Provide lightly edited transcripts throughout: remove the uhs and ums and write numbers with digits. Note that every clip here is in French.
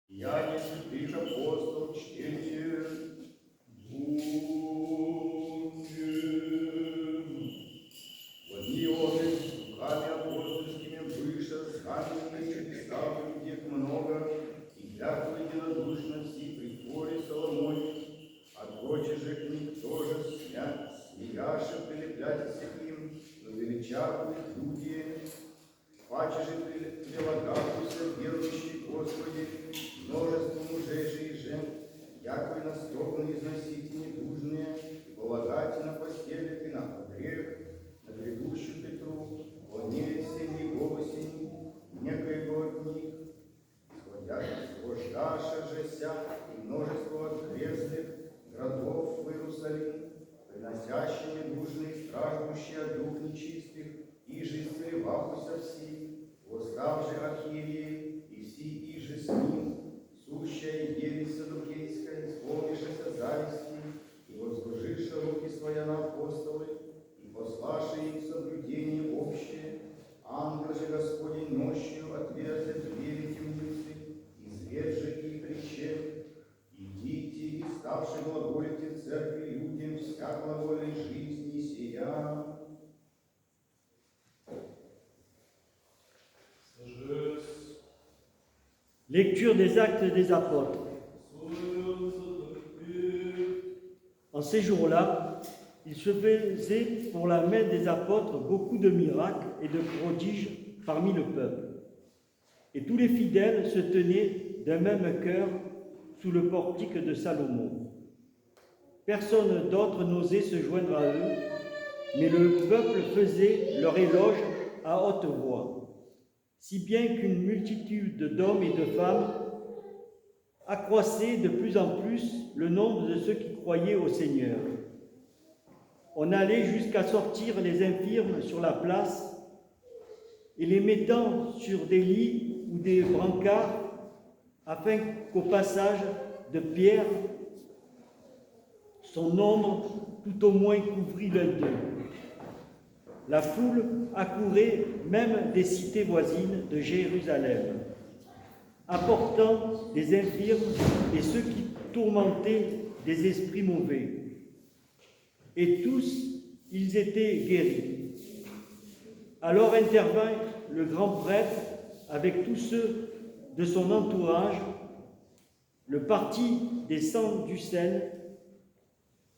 Деяния святых апостолов, чтение. Будем. Воднионы руками апостольскими выше, сами представили тех много, и клятвы единодушно все при творе Соломоне, от прочей же книг тоже смеяши прилепляться им, но величавы люди, паче же прилагавшиеся верующие Господи, множество мужей же и жен, якобы настолько износить недужные, и полагать на постелях и на грех, на грядущую Петру, полнее всеми голосень, некоего от них, схождаша же ся и множество окрестных городов в Иерусалим, приносящими нужные страждущие от дух нечистых, и же исцелевахуся все, восстав же Ахирии, и все иже с ним, сущая ересь садукейская, исполнившаяся зависти, и возложивши руки своя на апостолы, и пославши им соблюдение общее, ангел же Господень ночью отверзет двери темницы, извед же и причем, идите и ставши глаголите в церкви людям вся глагольной жизни сия. Lecture des Actes des Apôtres. En ces jours-là, il se faisait pour la main des apôtres beaucoup de miracles et de prodiges parmi le peuple. Et tous les fidèles se tenaient d'un même cœur sous le portique de Salomon. Personne d'autre n'osait se joindre à eux, mais le peuple faisait leur éloge à haute voix, si bien qu'une multitude d'hommes et de femmes accroissait de plus en plus le nombre de ceux qui croyaient au Seigneur. On allait jusqu'à sortir les infirmes sur la place et les mettant sur des lits ou des brancards afin qu'au passage de Pierre, son ombre tout au moins couvrit l'un d'eux. La foule accourait même des cités voisines de Jérusalem, apportant des infirmes et ceux qui tourmentaient des esprits mauvais. Et tous, ils étaient guéris. Alors intervint le grand prêtre avec tous ceux de son entourage, le parti des Sadducéens,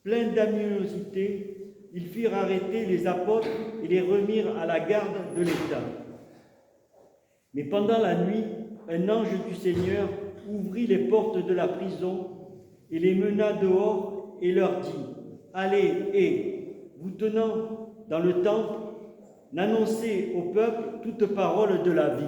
plein d'amiosité. Ils firent arrêter les apôtres et les remirent à la garde de l'État. Mais pendant la nuit, un ange du Seigneur ouvrit les portes de la prison et les mena dehors et leur dit : « Allez, et, vous tenant dans le temple, n'annoncez au peuple toute parole de la vie. »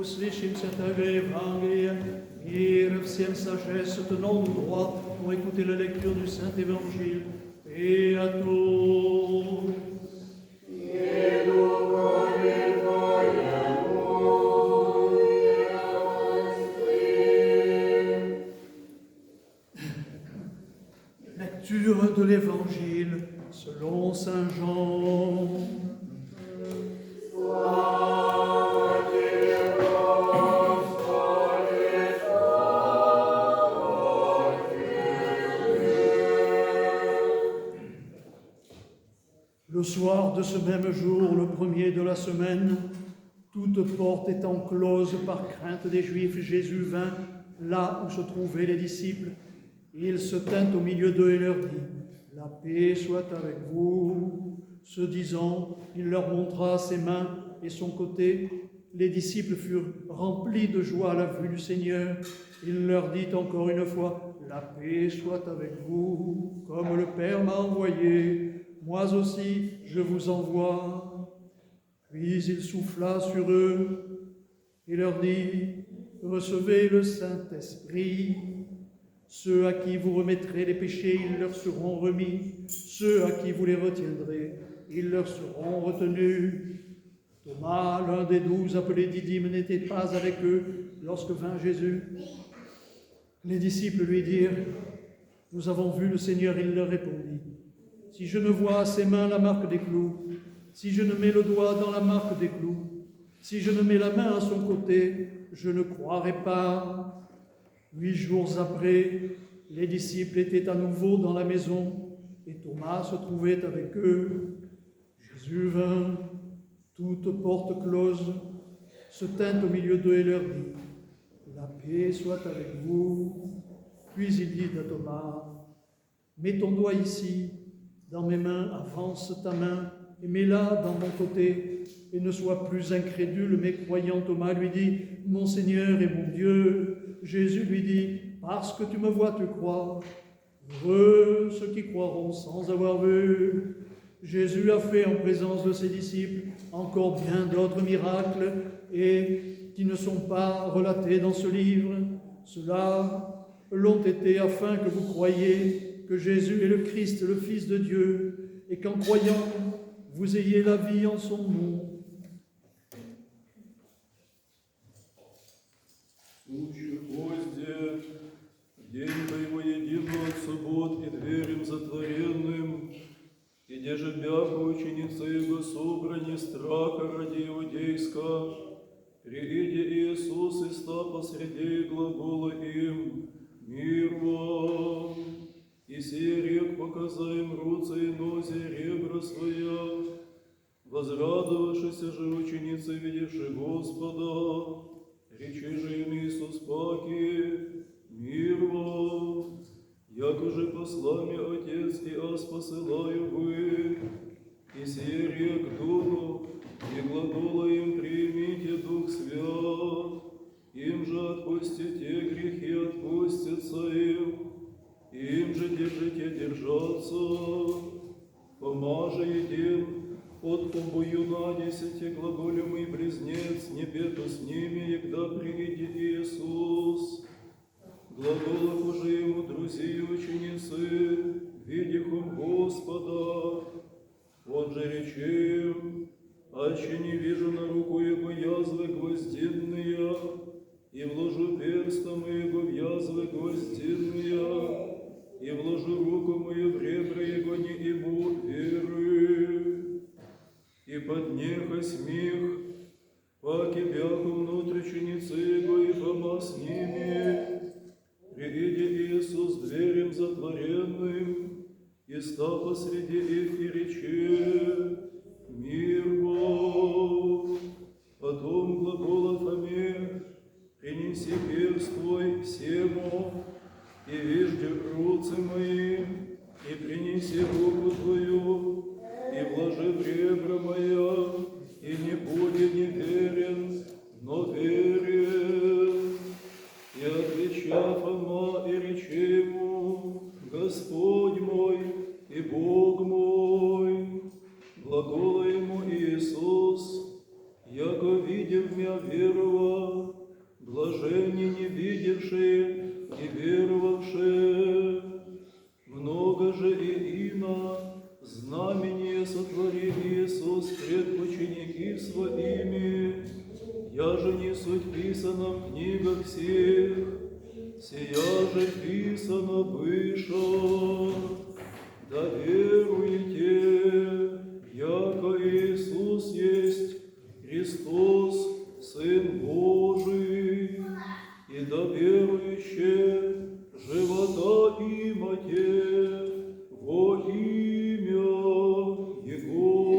Услышим Святое Евангелие, мир всем sagesse, tenons-nous droit pour écouter la lecture du Saint-Évangile. Et à tous. Lecture de l'Évangile selon Saint Jean. Le soir de ce même jour, le premier de la semaine, toute porte étant close par crainte des Juifs, Jésus vint là où se trouvaient les disciples. Il se tint au milieu d'eux et leur dit : « La paix soit avec vous. » Ce disant, il leur montra ses mains et son côté. Les disciples furent remplis de joie à la vue du Seigneur. Il leur dit encore une fois : « La paix soit avec vous. Comme le Père m'a envoyé, moi aussi je vous envoie. » Puis il souffla sur eux et leur dit, recevez le Saint-Esprit. Ceux à qui vous remettrez les péchés, ils leur seront remis. Ceux à qui vous les retiendrez, ils leur seront retenus. Thomas, l'un des 12 appelé Didyme, n'était pas avec eux lorsque vint Jésus. Les disciples lui dirent, nous avons vu le Seigneur. Il leur répondit, si je ne vois à ses mains la marque des clous, si je ne mets le doigt dans la marque des clous, si je ne mets la main à son côté, je ne croirai pas. 8 jours après, les disciples étaient à nouveau dans la maison et Thomas se trouvait avec eux. Jésus vint, toute porte close, se tint au milieu d'eux et leur dit, la paix soit avec vous. Puis il dit à Thomas, mets ton doigt ici, dans mes mains, avance ta main et mets-la dans mon côté, et ne sois plus incrédule, mais croyant. Thomas lui dit, mon Seigneur et mon Dieu. Jésus lui dit, parce que tu me vois, tu crois. Heureux ceux qui croiront sans avoir vu. Jésus a fait en présence de ses disciples encore bien d'autres miracles, et qui ne sont pas relatés dans ce livre. Ceux-là l'ont été afin que vous croyiez que Jésus est le Christ, le Fils de Dieu, et qu'en croyant, vous ayez la vie en son nom. Сущий гостья, день твоего единого от суббот и дверям затворенным, и деже бяха ученицы Его собрани страха ради иудейска, прииди Иисус и ста посреди глагола им, мир вам, и сей рек показа им руцы и нози ребра своя, возрадовавшися же ученицы, видевши Господа, речи же им Иисус паки, мир вам, яко же посла мне Отец, и аз посылаю вы, и сей рек дуну, и глагола им примите Дух Свят, им же отпустите грехи, отпустятся им, им же держите держаться, помаже един, от обою на 10 глаголем и близнец, не беду с ними, егда прииди Иисус. Глаголах уже ему друзья ученицы, видихом Господа. Он же речем, аще не вижу на руку его язвы гвоздинные, и вложу перстом его в язвы гвоздинные, и вложу руку мою в ребра его, не иму веры. И поднеха смех, паки бяху внутрь ученицы его, и пома с ними. Прииди Иисус дверем затворенным, и стал посреди их и рече, мир вам. Потом глагола Фоме, принеси перст твой всему, и вижди руцы мои, и принеси руку твою, и вложи в ребра моя, и не буди неверен, но верен. И отвеча Фома и рече ему, Господь мой и Бог мой, глагола ему Иисус, яко видев мя верова, блаженни не видевшие и веровавшие. Много же и ино знамение сотвори Иисус пред ученики своими, я же не суть писано в книгах всех, сия же писано выше, да веруете, яко Иисус есть Христос, Сын Божий, и да верующие живота имате во имя Его.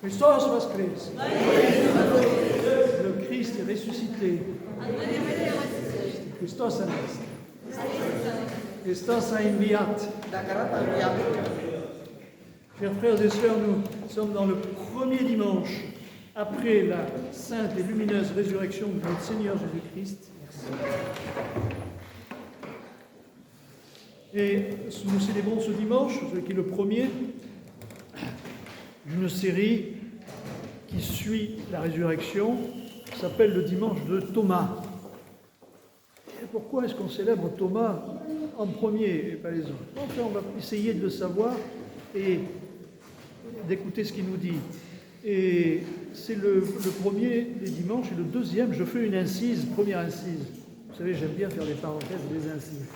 Христос воскрес! Le Christ est ressuscité. Christos anest. Estás enviat. Chers frères et sœurs, nous sommes dans le premier dimanche après la sainte et lumineuse résurrection de notre Seigneur Jésus-Christ. Et nous célébrons ce dimanche, qui est le premier, d'une série qui suit la résurrection, qui s'appelle le dimanche de Thomas. Et pourquoi est-ce qu'on célèbre Thomas en premier et pas les autres? Enfin, on va essayer de le savoir et d'écouter ce qu'il nous dit. Et c'est le premier des dimanches, et le deuxième, je fais une incise, première incise. Vous savez, j'aime bien faire des parenthèses et des incises.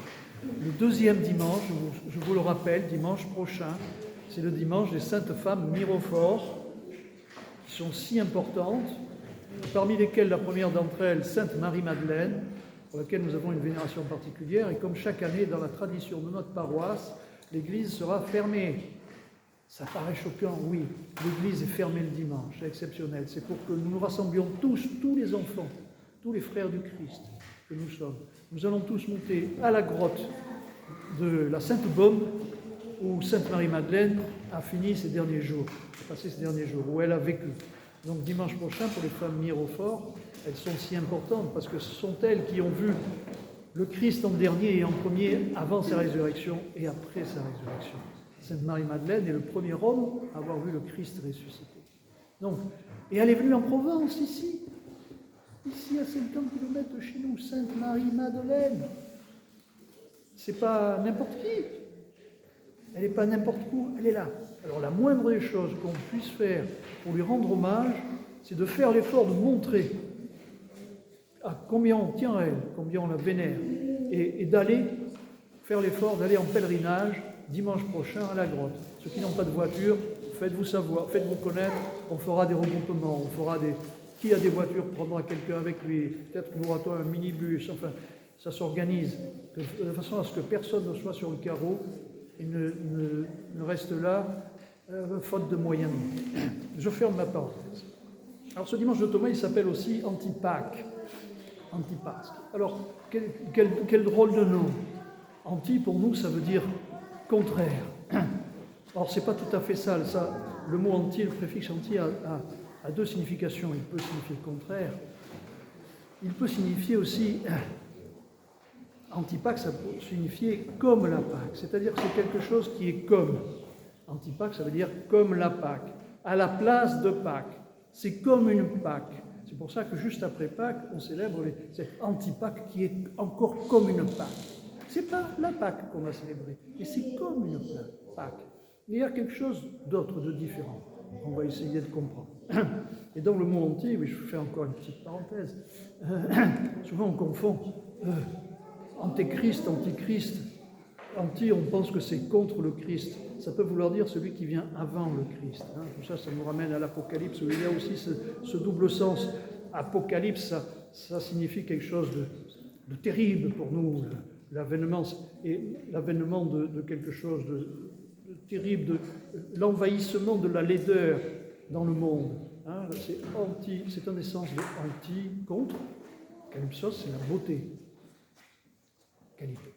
Le deuxième dimanche, je vous le rappelle, dimanche prochain, c'est le dimanche des saintes femmes mirophores, qui sont si importantes, parmi lesquelles la première d'entre elles, Sainte Marie-Madeleine, pour laquelle nous avons une vénération particulière, et comme chaque année, dans la tradition de notre paroisse, l'église sera fermée. Ça paraît choquant, oui, l'église est fermée le dimanche, c'est exceptionnel. C'est pour que nous nous rassemblions tous les enfants, tous les frères du Christ que nous sommes. Nous allons tous monter à la grotte de la Sainte-Baume, où Sainte Marie-Madeleine a fini ses derniers jours, passé ses derniers jours, où elle a vécu. Donc dimanche prochain, pour les femmes mirophores, elles sont si importantes parce que ce sont elles qui ont vu le Christ en dernier et en premier avant sa résurrection et après sa résurrection. Sainte Marie-Madeleine est le premier homme à avoir vu le Christ ressuscité. Donc, et elle est venue en Provence, ici à 50 km de chez nous, Sainte Marie-Madeleine. C'est pas n'importe qui. Elle n'est pas n'importe où, elle est là. Alors la moindre des choses qu'on puisse faire pour lui rendre hommage, c'est de faire l'effort de montrer à combien on tient à elle, combien on la vénère, et d'aller faire l'effort d'aller en pèlerinage dimanche prochain à la grotte. Ceux qui n'ont pas de voiture, faites-vous savoir, faites-vous connaître, on fera des regroupements, on fera des... Qui a des voitures prendra quelqu'un avec lui, peut-être qu'on aura un minibus, enfin, ça s'organise de façon à ce que personne ne soit sur le carreau et ne reste là, faute de moyens. Je ferme ma parenthèse. Alors ce dimanche de Thomas, il s'appelle aussi Antipâque. Antipâque. Alors, quel drôle de nom. Anti, pour nous, ça veut dire contraire. Alors, c'est pas tout à fait ça. Le mot anti, le préfixe anti a deux significations. Il peut signifier contraire. Il peut signifier aussi... Antipâque, ça peut signifier comme la Pâque. C'est-à-dire que c'est quelque chose qui est comme. Antipâque, ça veut dire comme la Pâque. À la place de Pâques. C'est comme une Pâque. C'est pour ça que juste après Pâques, on célèbre cette Antipâque qui est encore comme une Pâque. C'est pas la Pâque qu'on va célébrer, mais c'est comme une Pâque. Il y a quelque chose d'autre, de différent. On va essayer de comprendre. Et dans le mot anti, oui, je fais encore une petite parenthèse. Souvent on confond antéchrist, antichrist. Anti, on pense que c'est contre le Christ. Ça peut vouloir dire celui qui vient avant le Christ. Tout ça, ça nous ramène à l'Apocalypse, où il y a aussi ce double sens. Apocalypse, ça signifie quelque chose de terrible pour nous, l'avènement de quelque chose de terrible, de l'envahissement de la laideur dans le monde. C'est un des sens de anti, contre. Calypsos, c'est la beauté. Qualité.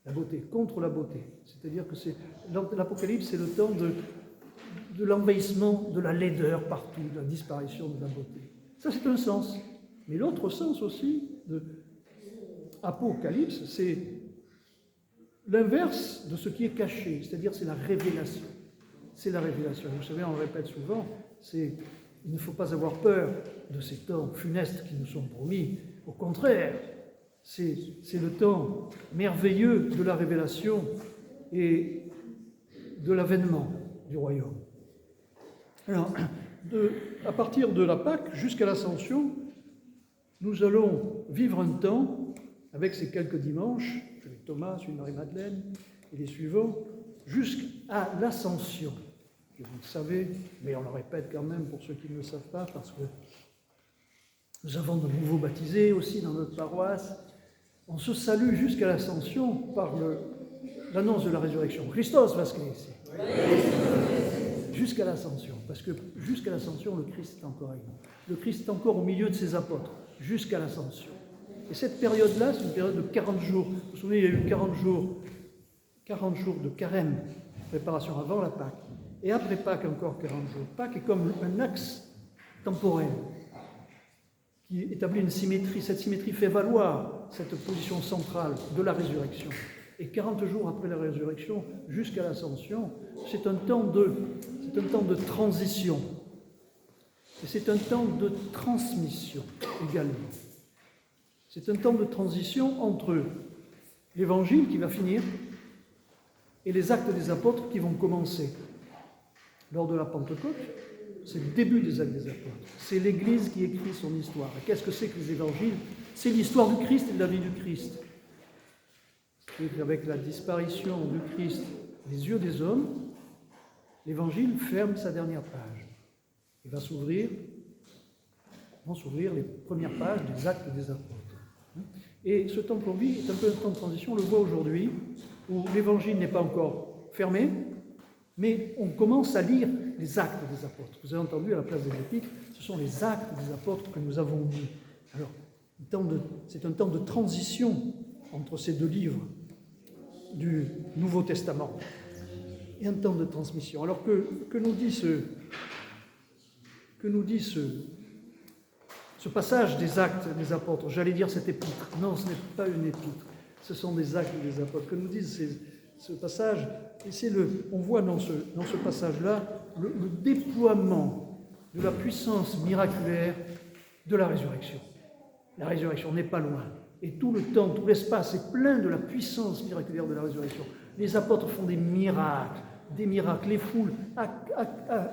La beauté, contre la beauté. C'est-à-dire que l'Apocalypse, c'est le temps de l'envahissement de la laideur partout, de la disparition de la beauté. Ça, c'est un sens. Mais l'autre sens aussi de Apocalypse, c'est l'inverse de ce qui est caché, c'est-à-dire c'est la révélation. C'est la révélation. Vous savez, on le répète souvent, il ne faut pas avoir peur de ces temps funestes qui nous sont promis. Au contraire, c'est le temps merveilleux de la révélation et de l'avènement du royaume. Alors, à partir de la Pâque jusqu'à l'Ascension, nous allons vivre un temps, avec ces quelques dimanches, celui de Thomas, celui de Marie-Madeleine et les suivants, jusqu'à l'Ascension. Vous le savez, mais on le répète quand même pour ceux qui ne le savent pas, parce que nous avons de nouveaux baptisés aussi dans notre paroisse. On se salue jusqu'à l'Ascension par l'annonce de la résurrection. Christos vasquez. Jusqu'à l'Ascension, parce que jusqu'à l'Ascension, le Christ est encore avec nous. Le Christ est encore au milieu de ses apôtres, jusqu'à l'Ascension. Et cette période-là, c'est une période de 40 jours. Vous vous souvenez, il y a eu 40 jours de carême, préparation avant la Pâque. Et après Pâques, encore 40 jours. Pâques est comme un axe temporel qui établit une symétrie. Cette symétrie fait valoir cette position centrale de la résurrection. Et 40 jours après la résurrection, jusqu'à l'ascension, c'est un temps de transition. Et c'est un temps de transmission également. C'est un temps de transition entre l'Évangile qui va finir et les actes des apôtres qui vont commencer. Lors de la Pentecôte, c'est le début des actes des apôtres. C'est l'Église qui écrit son histoire. Et qu'est-ce que c'est que les évangiles? C'est l'histoire du Christ et de la vie du Christ. C'est qu'avec la disparition du Christ des yeux des hommes, l'Évangile ferme sa dernière page. Il vont s'ouvrir les premières pages des actes des apôtres. Et ce temps qu'on vit est un peu un temps de transition. On le voit aujourd'hui, où l'Évangile n'est pas encore fermé, mais on commence à lire les actes des apôtres. Vous avez entendu à la place des épîtres, ce sont les actes des apôtres que nous avons lus. Alors, c'est un temps de transition entre ces deux livres du Nouveau Testament et un temps de transmission. Alors que nous dit ce passage des actes des apôtres? J'allais dire cette épître. Non, ce n'est pas une épître. Ce sont des actes des apôtres. Que nous disent ce passage? Et on voit dans ce passage-là le déploiement de la puissance miraculaire de la résurrection. La résurrection n'est pas loin. Et tout le temps, tout l'espace est plein de la puissance miraculaire de la résurrection. Les apôtres font des miracles. Les foules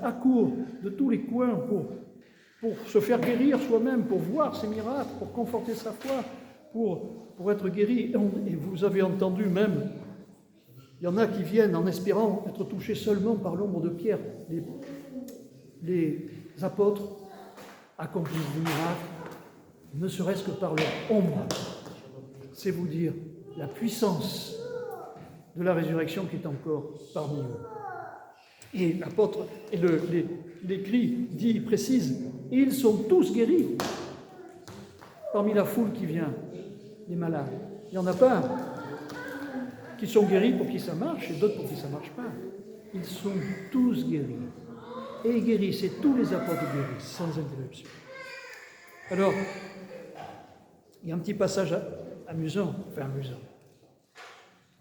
accourent de tous les coins pour se faire guérir soi-même, pour voir ces miracles, pour conforter sa foi, pour être guéri. Et vous avez entendu même, il y en a qui viennent en espérant être touchés seulement par l'ombre de Pierre. Les apôtres accomplissent des miracles, ne serait-ce que par leur ombre. C'est vous dire la puissance de la résurrection qui est encore parmi eux. Et l'apôtre, et l'écrit dit, précise, ils sont tous guéris parmi la foule qui vient, les malades. Il n'y en a pas qui sont guéris pour qui ça marche et d'autres pour qui ça ne marche pas. Ils sont tous guéris. Et guéris, c'est tous les apôtres guéris, sans interruption. Alors, il y a un petit passage amusant.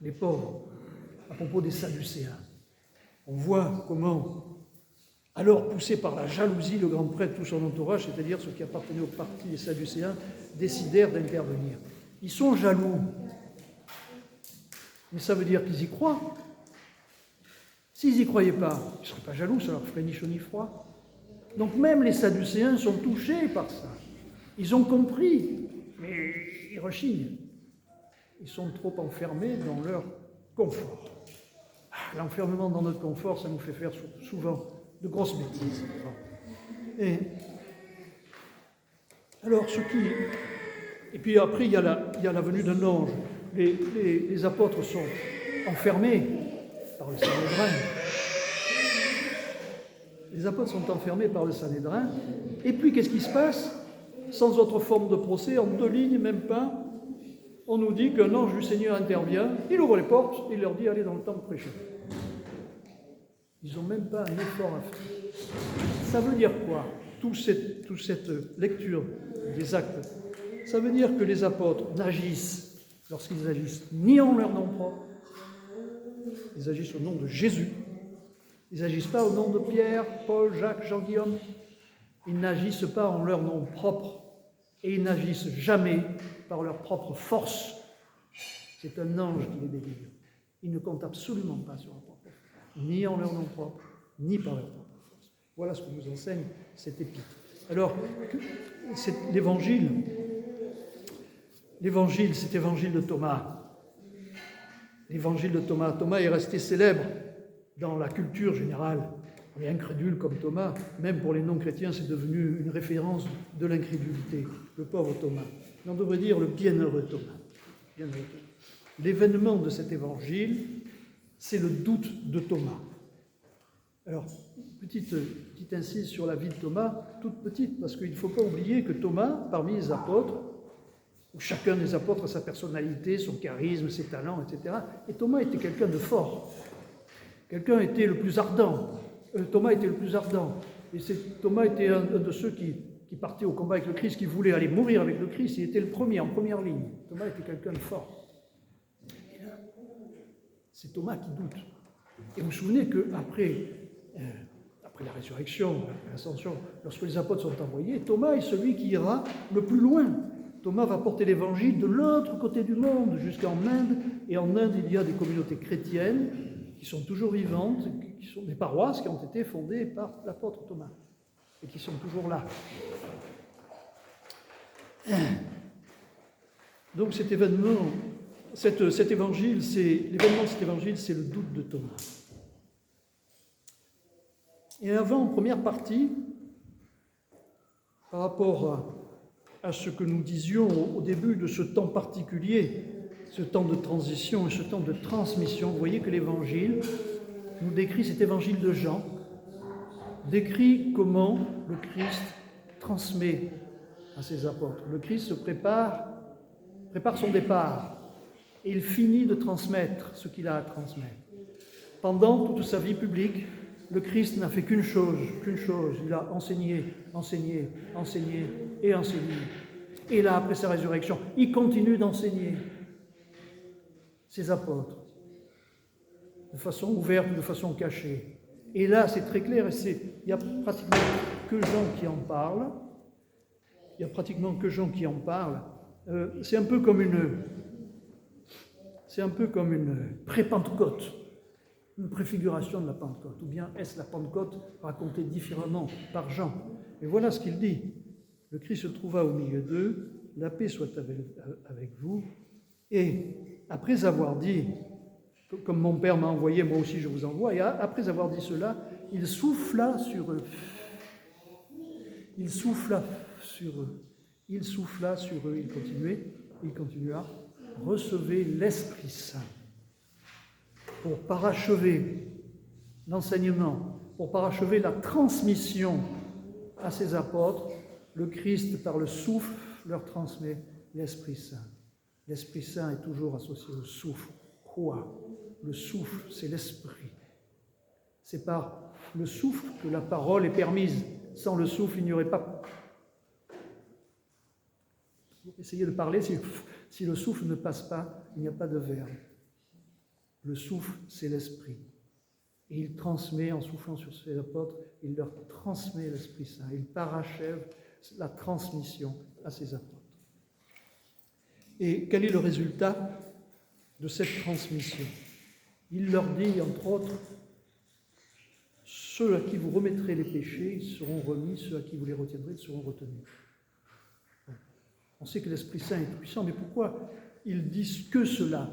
Les pauvres, à propos des Sadducéens. On voit comment, alors poussé par la jalousie, le grand prêtre, tout son entourage, c'est-à-dire ceux qui appartenaient au parti des Sadducéens, décidèrent d'intervenir. Ils sont jaloux. Mais ça veut dire qu'ils y croient. S'ils n'y croyaient pas, ils ne seraient pas jaloux, ça leur ferait ni chaud ni froid. Donc même les Sadducéens sont touchés par ça. Ils ont compris, mais ils rechignent. Ils sont trop enfermés dans leur confort. L'enfermement dans notre confort, ça nous fait faire souvent de grosses bêtises. Et alors, et puis après, il y a la venue d'un ange. Les apôtres sont enfermés par le Sanhédrin. Les apôtres sont enfermés par le Sanhédrin. Et puis, qu'est-ce qui se passe? Sans autre forme de procès, en 2 lignes, même pas, on nous dit qu'un ange du Seigneur intervient, il ouvre les portes, il leur dit « Allez dans le temple prêcher ». Ils n'ont même pas un effort à faire. Ça veut dire quoi, toute cette lecture des actes? Ça veut dire que les apôtres n'agissent, lorsqu'ils agissent, ni en leur nom propre, ils agissent au nom de Jésus. Ils n'agissent pas au nom de Pierre, Paul, Jacques, Jean-Guillaume. Ils n'agissent pas en leur nom propre et ils n'agissent jamais par leur propre force. C'est un ange qui les délivre. Ils ne comptent absolument pas sur leur propre force, ni en leur nom propre, ni par leur propre force. Voilà ce que nous enseigne cette épître. Alors, c'est l'évangile, cet évangile de Thomas. L'évangile de Thomas. Thomas est resté célèbre dans la culture générale. Les incrédules comme Thomas, même pour les non-chrétiens, c'est devenu une référence de l'incrédulité. Le pauvre Thomas. Mais on devrait dire le bienheureux Thomas. Bienheureux Thomas. L'événement de cet évangile, c'est le doute de Thomas. Alors, petite incise sur la vie de Thomas, toute petite, parce qu'il ne faut pas oublier que Thomas, parmi les apôtres, où chacun des apôtres a sa personnalité, son charisme, ses talents, etc. Et Thomas était quelqu'un de fort. Quelqu'un était le plus ardent. Thomas était le plus ardent. Et Thomas était un de ceux qui partait au combat avec le Christ, qui voulait aller mourir avec le Christ. Il était le premier, en première ligne. Thomas était quelqu'un de fort. Et là, c'est Thomas qui doute. Et vous vous souvenez qu'après la résurrection, après l'ascension, lorsque les apôtres sont envoyés, Thomas est celui qui ira le plus loin. Thomas va porter l'évangile de l'autre côté du monde, jusqu'en Inde. Et en Inde, il y a des communautés chrétiennes qui sont toujours vivantes, qui sont des paroisses qui ont été fondées par l'apôtre Thomas et qui sont toujours là. Donc cet événement, cet évangile, l'événement de cet évangile, c'est le doute de Thomas. Et avant, en première partie, par rapport à ce que nous disions au début de ce temps particulier, ce temps de transition et ce temps de transmission, vous voyez que l'Évangile nous décrit, cet Évangile de Jean, décrit comment le Christ transmet à ses apôtres. Le Christ se prépare son départ et il finit de transmettre ce qu'il a à transmettre. Pendant toute sa vie publique, le Christ n'a fait qu'une chose, il a enseigné. Et là, après sa résurrection, il continue d'enseigner ses apôtres, de façon ouverte ou de façon cachée. Et là, c'est très clair, il n'y a pratiquement que Jean qui en parle. C'est un peu comme une pré-Pentecôte, une préfiguration de la Pentecôte. Ou bien est-ce la Pentecôte racontée différemment par Jean? Et voilà ce qu'il dit. Le Christ se trouva au milieu d'eux, la paix soit avec vous. Et après avoir dit, comme mon Père m'a envoyé, moi aussi je vous envoie, et après avoir dit cela, il souffla sur eux. Il continua, recevez l'Esprit Saint pour parachever l'enseignement, pour parachever la transmission à ses apôtres. Le Christ, par le souffle, leur transmet l'Esprit Saint. L'Esprit Saint est toujours associé au souffle. Quoi? Le souffle, c'est l'Esprit. C'est par le souffle que la parole est permise. Sans le souffle, il n'y aurait pas... Essayez de parler, si le souffle ne passe pas, il n'y a pas de verbe. Le souffle, c'est l'Esprit. Et il transmet, en soufflant sur ses apôtres, il leur transmet l'Esprit Saint. Il parachève la transmission à ses apôtres. Et quel est le résultat de cette transmission? Il leur dit, entre autres, ceux à qui vous remettrez les péchés, ils seront remis, ceux à qui vous les retiendrez, ils seront retenus. On sait que l'Esprit Saint est puissant, mais pourquoi ils disent que cela?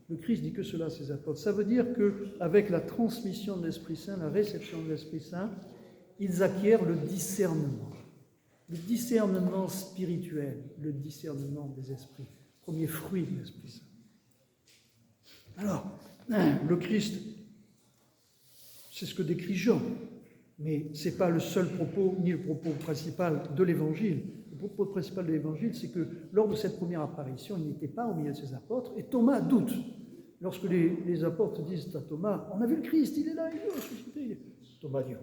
Le Christ dit que cela à ses apôtres. Ça veut dire qu'avec la transmission de l'Esprit Saint, la réception de l'Esprit Saint, ils acquièrent le discernement spirituel, le discernement des esprits, premier fruit de l'Esprit Saint. Alors, le Christ, c'est ce que décrit Jean, mais ce n'est pas le seul propos, ni le propos principal de l'Évangile. Le propos principal de l'Évangile, c'est que lors de cette première apparition, il n'était pas au milieu de ses apôtres, et Thomas doute. Lorsque les apôtres disent à Thomas, on a vu le Christ, il est là, il est ressuscité. Thomas dit,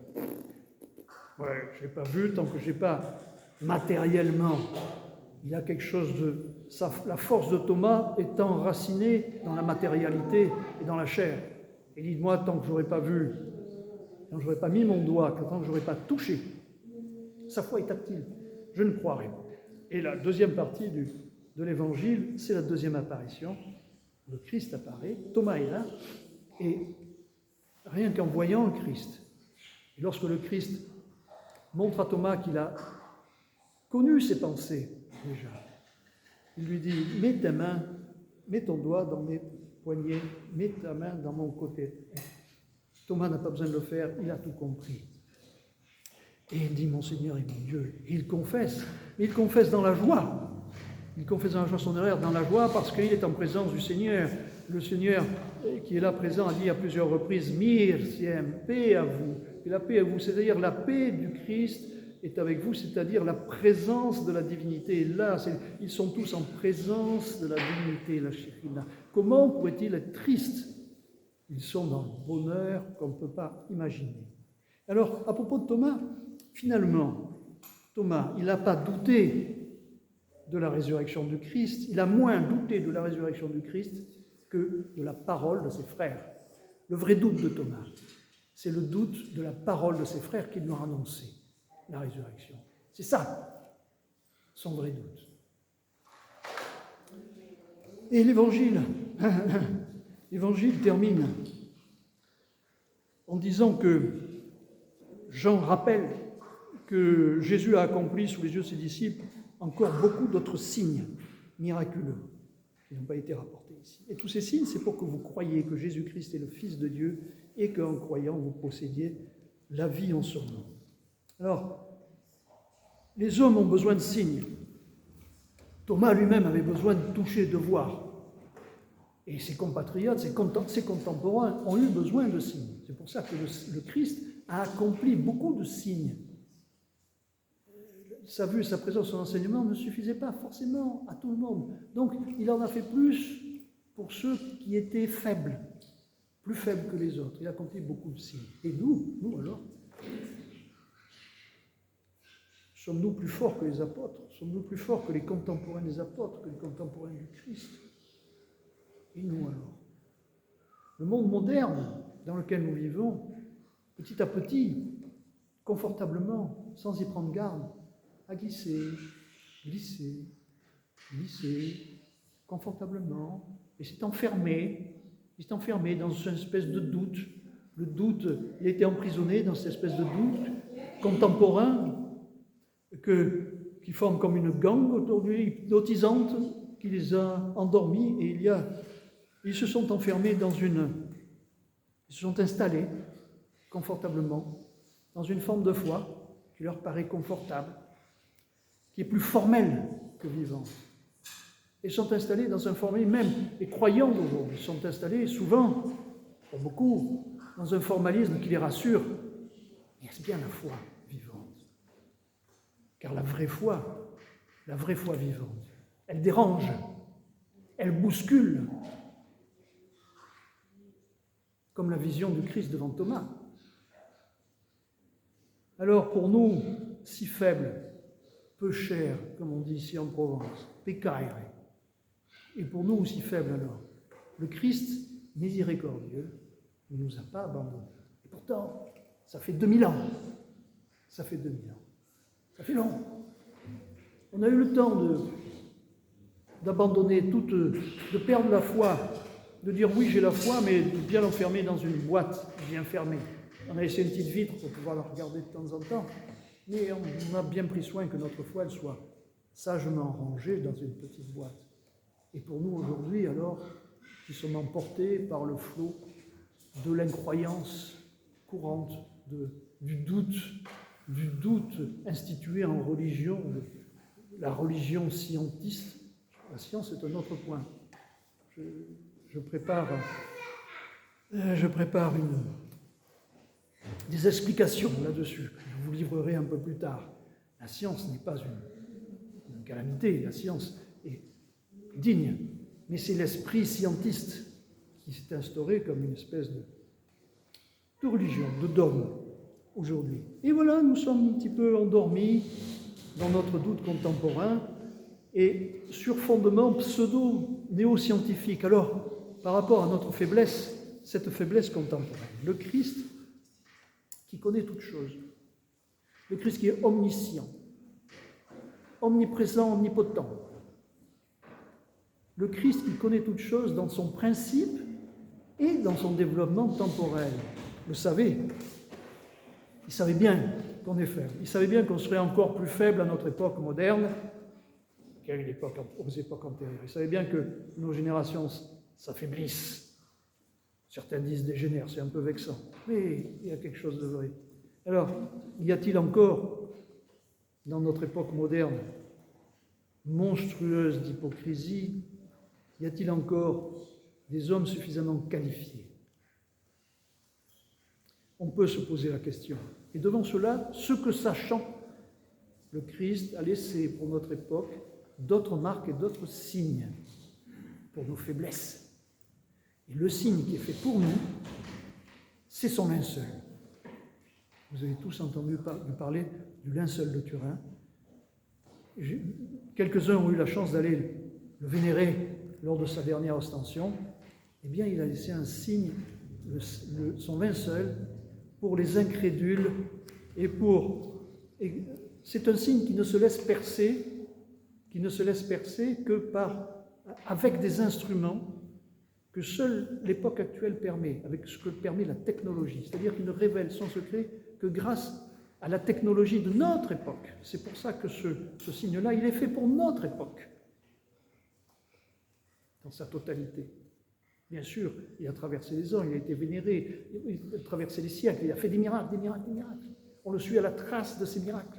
ouais, je n'ai pas vu tant que je n'ai pas matériellement. Il y a quelque chose de... La force de Thomas est enracinée dans la matérialité et dans la chair. Et il dit, moi, tant que je n'aurai pas vu, tant que je n'aurai pas mis mon doigt, tant que je n'aurai pas touché, sa foi est tactile. Je ne croirai pas. Et la deuxième partie de l'Évangile, c'est la deuxième apparition. Le Christ apparaît, Thomas est là, et rien qu'en voyant le Christ, et lorsque le Christ montre à Thomas qu'il a connu ses pensées déjà, il lui dit, mets ta main, mets ton doigt dans mes poignets, mets ta main dans mon côté. Thomas n'a pas besoin de le faire, il a tout compris. Et il dit, mon Seigneur et mon Dieu. Et il confesse, mais il confesse dans la joie. Il confesse dans la joie son erreur, dans la joie parce qu'il est en présence du Seigneur. Le Seigneur qui est là présent a dit à plusieurs reprises, Mir, siem, paix à vous. Et la paix à vous, c'est-à-dire la paix du Christ est avec vous, c'est-à-dire la présence de la divinité est là. Ils sont tous en présence de la divinité, la Shekhina. Comment pourrait-il être triste? Ils sont dans le bonheur qu'on ne peut pas imaginer. Alors, à propos de Thomas, finalement, Thomas, il n'a pas douté de la résurrection du Christ, il a moins douté de la résurrection du Christ que de la parole de ses frères. Le vrai doute de Thomas, c'est le doute de la parole de ses frères qui lui ont annoncé la résurrection. C'est ça, son vrai doute. Et l'Évangile termine en disant que Jean rappelle que Jésus a accompli sous les yeux de ses disciples encore beaucoup d'autres signes miraculeux qui n'ont pas été rapportés ici. Et tous ces signes, c'est pour que vous croyiez que Jésus-Christ est le Fils de Dieu et qu'en croyant, vous possédiez la vie en son nom. Alors, les hommes ont besoin de signes. Thomas lui-même avait besoin de toucher, de voir. Et ses compatriotes, ses contemporains ont eu besoin de signes. C'est pour ça que le Christ a accompli beaucoup de signes. Sa vue, sa présence, son enseignement ne suffisaient pas forcément à tout le monde. Donc, il en a fait plus pour ceux qui étaient faibles, plus faibles que les autres. Il a accompli beaucoup de signes. Et nous alors, sommes-nous plus forts que les apôtres? Sommes-nous plus forts que les contemporains des apôtres, que les contemporains du Christ? Et nous alors? Le monde moderne dans lequel nous vivons, petit à petit, confortablement, sans y prendre garde, a glissé, confortablement, et s'est enfermé dans une espèce de doute. Le doute, il a été emprisonné dans cette espèce de doute contemporain qui forme comme une gangue autour de lui, hypnotisante, qui les a endormis, et ils se sont enfermés ils se sont installés confortablement dans une forme de foi qui leur paraît confortable, qui est plus formelle que vivante. Ils sont installés dans un formalisme, même les croyants d'aujourd'hui sont installés souvent, pour beaucoup, dans un formalisme qui les rassure. Mais est-ce bien la foi vivante? Car la vraie foi vivante, elle dérange, elle bouscule, comme la vision du Christ devant Thomas. Alors pour nous, si faibles, peu chers, comme on dit ici en Provence, peccaire, et pour nous aussi faibles alors, le Christ miséricordieux ne nous a pas abandonnés. Et pourtant, ça fait 2000 ans. Ça fait long. On a eu le temps d'abandonner de perdre la foi, de dire oui j'ai la foi, mais de bien l'enfermer dans une boîte bien fermée. On a essayé une petite vitre pour pouvoir la regarder de temps en temps, mais on a bien pris soin que notre foi elle soit sagement rangée dans une petite boîte. Et pour nous aujourd'hui, alors, qui sommes emportés par le flot de l'incroyance courante, du doute institué en religion, la religion scientiste, la science est un autre point. Je prépare des explications là-dessus, que je vous livrerai un peu plus tard. La science n'est pas une calamité, la science est digne, mais c'est l'esprit scientiste qui s'est instauré comme une espèce de religion, de dogme aujourd'hui. Et voilà, nous sommes un petit peu endormis dans notre doute contemporain et sur fondement pseudo-néo-scientifique. Alors, par rapport à notre faiblesse, cette faiblesse contemporaine, le Christ qui connaît toutes choses, le Christ qui est omniscient, omniprésent, omnipotent, le Christ qui connaît toutes choses dans son principe et dans son développement temporel, le savait. Il savait bien qu'on est faible. Il savait bien qu'on serait encore plus faible à notre époque moderne qu'à une époque, aux époques antérieures. Il savait bien que nos générations s'affaiblissent. Certains disent dégénèrent, c'est un peu vexant. Mais il y a quelque chose de vrai. Alors, y a-t-il encore, dans notre époque moderne, monstrueuse d'hypocrisie, y a-t-il encore des hommes suffisamment qualifiés? On peut se poser la question. Et devant cela, ce que sachant, le Christ a laissé pour notre époque d'autres marques et d'autres signes pour nos faiblesses. Et le signe qui est fait pour nous, c'est son linceul. Vous avez tous entendu parler du linceul de Turin. Quelques-uns ont eu la chance d'aller le vénérer lors de sa dernière ostension. Eh bien, il a laissé un signe, son linceul, pour les incrédules et c'est un signe qui ne se laisse percer que avec des instruments que seule l'époque actuelle permet, avec ce que permet la technologie. C'est-à-dire qu'il ne révèle son secret que grâce à la technologie de notre époque. C'est pour ça que ce signe-là, il est fait pour notre époque, dans sa totalité. Bien sûr, il a traversé les ans, il a été vénéré, il a traversé les siècles, il a fait des miracles, des miracles, des miracles. On le suit à la trace de ces miracles.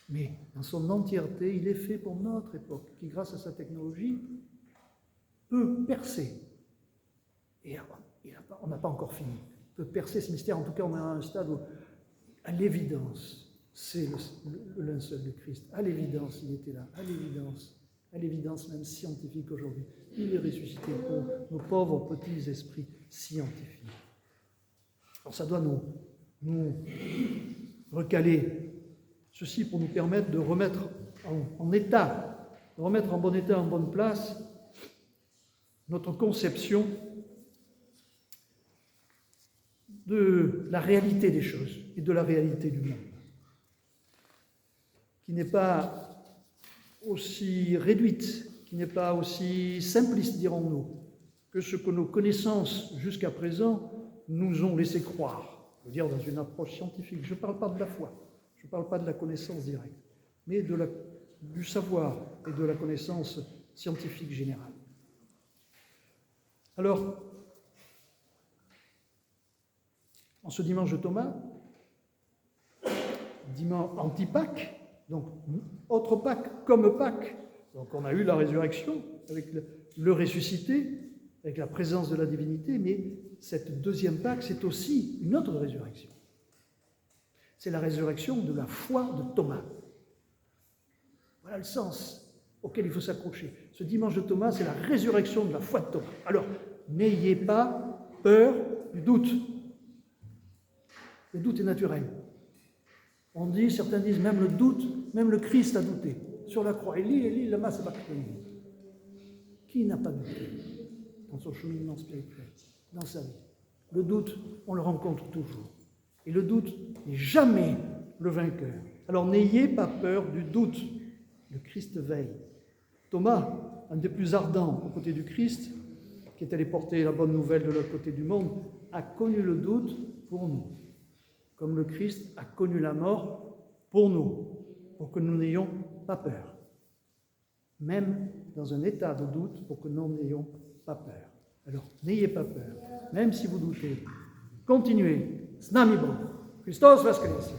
Mais dans son entièreté, il est fait pour notre époque, qui, grâce à sa technologie, peut percer. Et on n'a pas encore fini. Peut percer ce mystère. En tout cas, on est à un stade où, à l'évidence, c'est le linceul de Christ. À l'évidence, il était là. À l'évidence même scientifique aujourd'hui. Il est ressuscité pour nos pauvres petits esprits scientifiques. Alors ça doit nous recaler. Ceci pour nous permettre de remettre en état, de remettre en bon état, en bonne place, notre conception de la réalité des choses et de la réalité du monde, qui n'est pas aussi réduite, qui n'est pas aussi simpliste, dirons-nous, que ce que nos connaissances jusqu'à présent nous ont laissé croire. Je veux dire, dans une approche scientifique. Je ne parle pas de la foi, je ne parle pas de la connaissance directe, mais du savoir et de la connaissance scientifique générale. Alors, en ce dimanche de Thomas, dimanche anti-Pâques, donc autre Pâques comme Pâques, donc on a eu la résurrection avec le ressuscité, avec la présence de la divinité, mais cette deuxième Pâques, c'est aussi une autre résurrection. C'est la résurrection de la foi de Thomas. Voilà le sens auquel il faut s'accrocher. Ce dimanche de Thomas, c'est la résurrection de la foi de Thomas. Alors, n'ayez pas peur du doute. Le doute est naturel. Certains disent, même le doute, même le Christ a douté. Sur la croix, Élie, lama sabachthani. Qui n'a pas douté dans son cheminement spirituel, dans sa vie? Le doute, on le rencontre toujours. Et le doute n'est jamais le vainqueur. Alors n'ayez pas peur du doute. Le Christ veille. Thomas, un des plus ardents aux côtés du Christ, qui est allé porter la bonne nouvelle de l'autre côté du monde, a connu le doute pour nous. Comme le Christ a connu la mort pour nous, pour que nous n'ayons pas peur. Même dans un état de doute, pour que nous n'ayons pas peur. Alors, n'ayez pas peur, même si vous doutez. Continuez. S nami Bog. Christos Voskres.